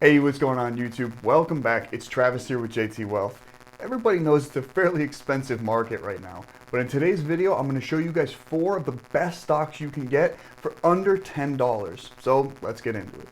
Hey, what's going on YouTube? Welcome back. It's Travis here with JT Wealth. Everybody knows it's a fairly expensive market right now, but in today's video, I'm going to show you guys 4 of the best stocks you can get for under $10. So let's get into it.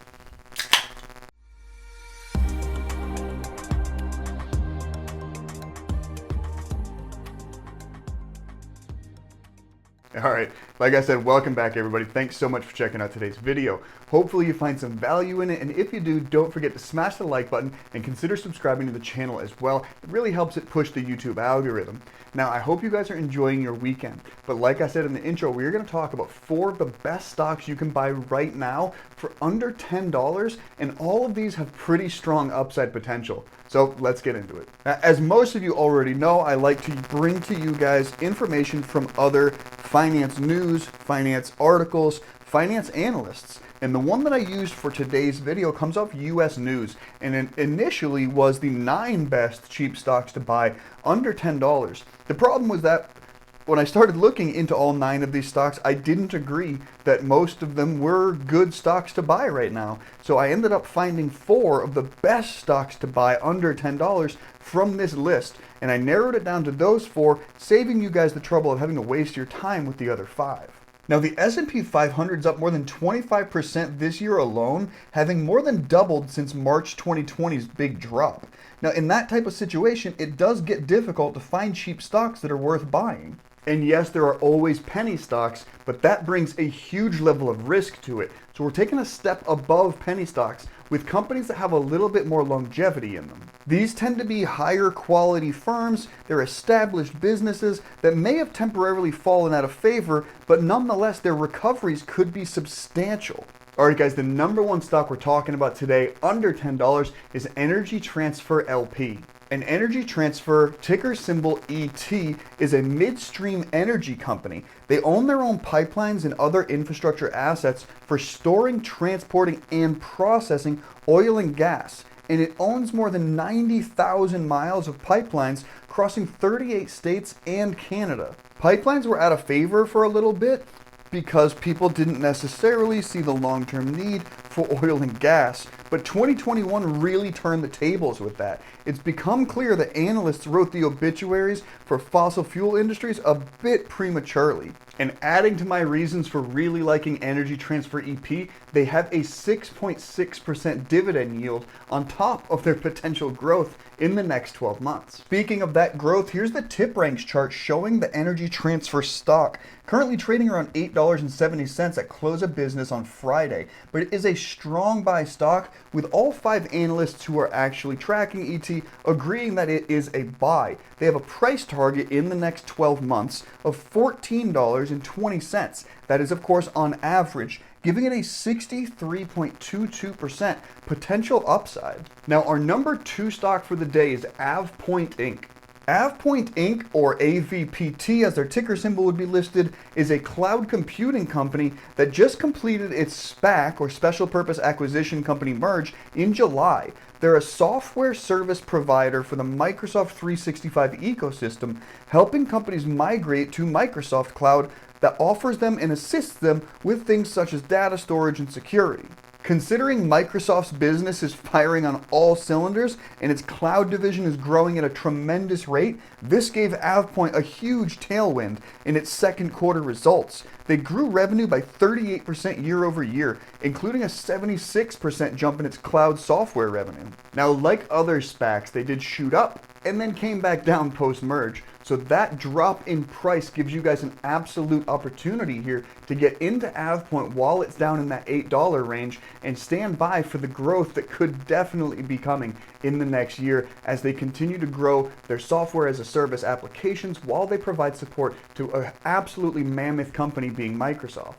All right, like I said, welcome back everybody. Thanks so much for checking out today's video. Hopefully you find some value in it, and if you do, don't forget to smash the like button and consider subscribing to the channel as well. It really helps it push the YouTube algorithm. Now, I hope you guys are enjoying your weekend, but like I said in the intro, we're going to talk about 4 of the best stocks you can buy right now for under $10, and all of these have pretty strong upside potential. So let's get into it. As most of you already know, I like to bring to you guys information from other finance news, finance articles, finance analysts. And the one that I used for today's video comes off US News, and it initially was the 9 best cheap stocks to buy under $10. The problem was that when I started looking into all 9 of these stocks, I didn't agree that most of them were good stocks to buy right now. So I ended up finding 4 of the best stocks to buy under $10 from this list. And I narrowed it down to those 4, saving you guys the trouble of having to waste your time with the other 5. Now, the S&P 500 is up more than 25% this year alone, having more than doubled since March 2020's big drop. Now, in that type of situation, it does get difficult to find cheap stocks that are worth buying. And yes, there are always penny stocks, but that brings a huge level of risk to it. So we're taking a step above penny stocks with companies that have a little bit more longevity in them. These tend to be higher quality firms. They're established businesses that may have temporarily fallen out of favor, but nonetheless, their recoveries could be substantial. All right, guys, the number 1 stock we're talking about today under $10 is Energy Transfer LP. An Energy Transfer, ticker symbol ET, is a midstream energy company. They own their own pipelines and other infrastructure assets for storing, transporting, and processing oil and gas. And it owns more than 90,000 miles of pipelines crossing 38 states and Canada. Pipelines were out of favor for a little bit because people didn't necessarily see the long-term need for oil and gas. But 2021 really turned the tables with that. It's become clear that analysts wrote the obituaries for fossil fuel industries a bit prematurely. And adding to my reasons for really liking Energy Transfer EP, they have a 6.6% dividend yield on top of their potential growth in the next 12 months. Speaking of that growth, here's the tip ranks chart showing the Energy Transfer stock, currently trading around $8.70 at close of business on Friday. But it is a strong buy stock, with all 5 analysts who are actually tracking ET agreeing that it is a buy. They have a price target in the next 12 months of $14.20. That is, of course, on average, giving it a 63.22% potential upside. Now, our number 2 stock for the day is Avepoint Inc. Avepoint Inc, or AVPT as their ticker symbol would be listed, is a cloud computing company that just completed its SPAC, or Special Purpose Acquisition Company merge, in July. They're a software service provider for the Microsoft 365 ecosystem, helping companies migrate to Microsoft Cloud that offers them and assists them with things such as data storage and security. Considering Microsoft's business is firing on all cylinders and its cloud division is growing at a tremendous rate, this gave Avepoint a huge tailwind in its second quarter results. They grew revenue by 38% year over year, including a 76% jump in its cloud software revenue. Now, like other SPACs, they did shoot up and then came back down post-merge. So that drop in price gives you guys an absolute opportunity here to get into Avepoint while it's down in that $8 range and stand by for the growth that could definitely be coming in the next year as they continue to grow their software as a service applications while they provide support to an absolutely mammoth company being Microsoft.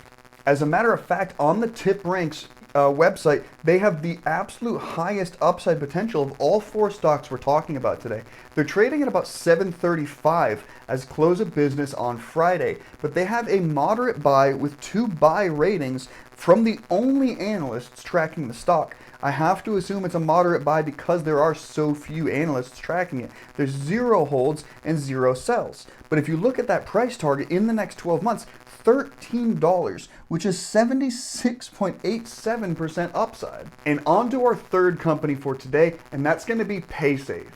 As a matter of fact, on the tip ranks website, they have the absolute highest upside potential of all 4 stocks we're talking about today. They're trading at about $7.35 as close of business on Friday, but they have a moderate buy with 2 buy ratings from the only analysts tracking the stock. I have to assume it's a moderate buy because there are so few analysts tracking it. There's 0 holds and 0 sells. But if you look at that price target in the next 12 months, $13, which is 76.87% upside. And on to our third company for today, and that's going to be Paysafe.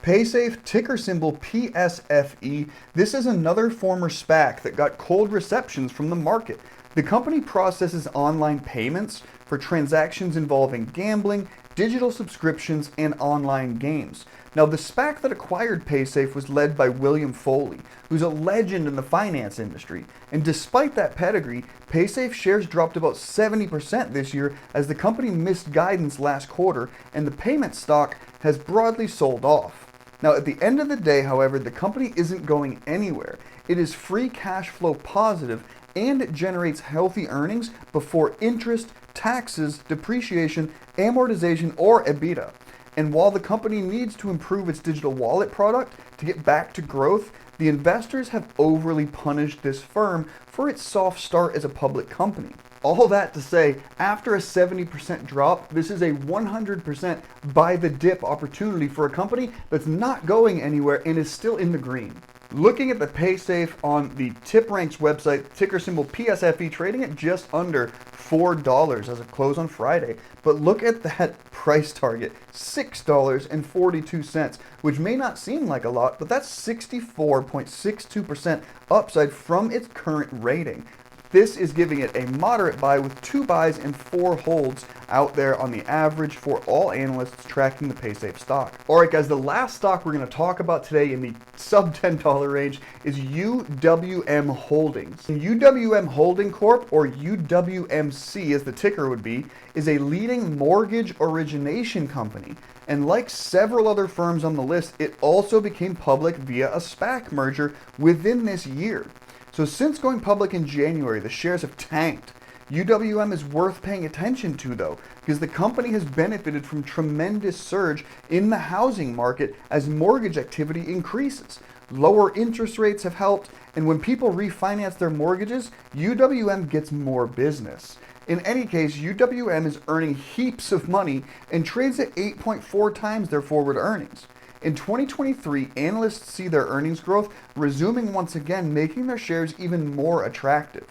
Paysafe, ticker symbol PSFE. This is another former SPAC that got cold receptions from the market. The company processes online payments for transactions involving gambling, digital subscriptions, and online games. Now, the SPAC that acquired Paysafe was led by William Foley, who's a legend in the finance industry. And despite that pedigree, Paysafe shares dropped about 70% this year as the company missed guidance last quarter, and the payment stock has broadly sold off. Now, at the end of the day, however, the company isn't going anywhere. It is free cash flow positive, and it generates healthy earnings before interest, taxes, depreciation, amortization, or EBITDA. And while the company needs to improve its digital wallet product to get back to growth, the investors have overly punished this firm for its soft start as a public company. All that to say, after a 70% drop, this is a 100% buy the dip opportunity for a company that's not going anywhere and is still in the green. Looking at the Paysafe on the TipRanks website, ticker symbol PSFE, trading at just under $4 as of close on Friday. But look at that price target, $6.42, which may not seem like a lot, but that's 64.62% upside from its current rating. This is giving it a moderate buy with 2 buys and 4 holds out there on the average for all analysts tracking the Paysafe stock. Alright guys, the last stock we're going to talk about today in the sub $10 range is UWM Holdings. UWM Holding Corp, or UWMC as the ticker would be, is a leading mortgage origination company. And like several other firms on the list, it also became public via a SPAC merger within this year. So since going public in January, the shares have tanked. UWM is worth paying attention to though, because the company has benefited from tremendous surge in the housing market as mortgage activity increases. Lower interest rates have helped, and when people refinance their mortgages, UWM gets more business. In any case, UWM is earning heaps of money and trades at 8.4 times their forward earnings. In 2023, analysts see their earnings growth resuming once again, making their shares even more attractive.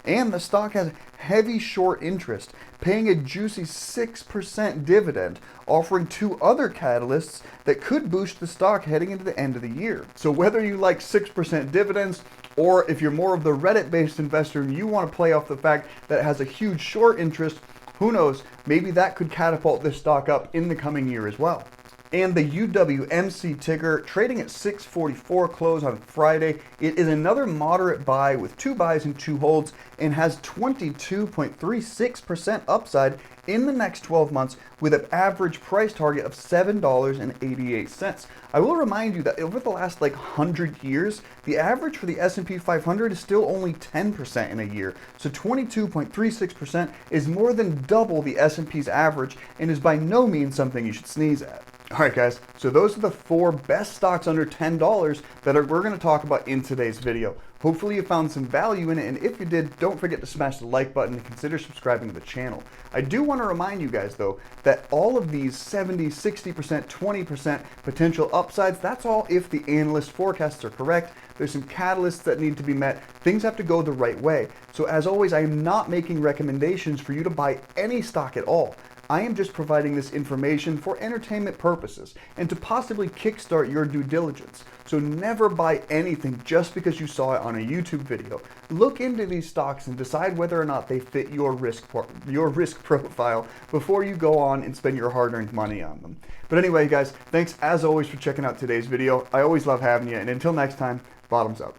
And the stock has heavy short interest, paying a juicy 6% dividend, offering 2 other catalysts that could boost the stock heading into the end of the year. So whether you like 6% dividends, or if you're more of the Reddit-based investor and you want to play off the fact that it has a huge short interest, who knows, maybe that could catapult this stock up in the coming year as well. And the UWMC ticker trading at 644 close on Friday. It is another moderate buy with 2 buys and 2 holds and has 22.36% upside in the next 12 months with an average price target of $7.88. I will remind you that over the last 100 years, the average for the S&P 500 is still only 10% in a year. So 22.36% is more than double the S&P's average and is by no means something you should sneeze at. Alright guys, so those are the 4 best stocks under $10 that we're going to talk about in today's video. Hopefully you found some value in it, and if you did, don't forget to smash the like button and consider subscribing to the channel. I do want to remind you guys though, that all of these 70, 60%, 20% potential upsides, that's all if the analyst forecasts are correct. There's some catalysts that need to be met. Things have to go the right way. So as always, I am not making recommendations for you to buy any stock at all. I am just providing this information for entertainment purposes and to possibly kickstart your due diligence. So never buy anything just because you saw it on a YouTube video. Look into these stocks and decide whether or not they fit your risk profile before you go on and spend your hard-earned money on them. But anyway, guys, thanks as always for checking out today's video. I always love having you, and until next time, bottoms up.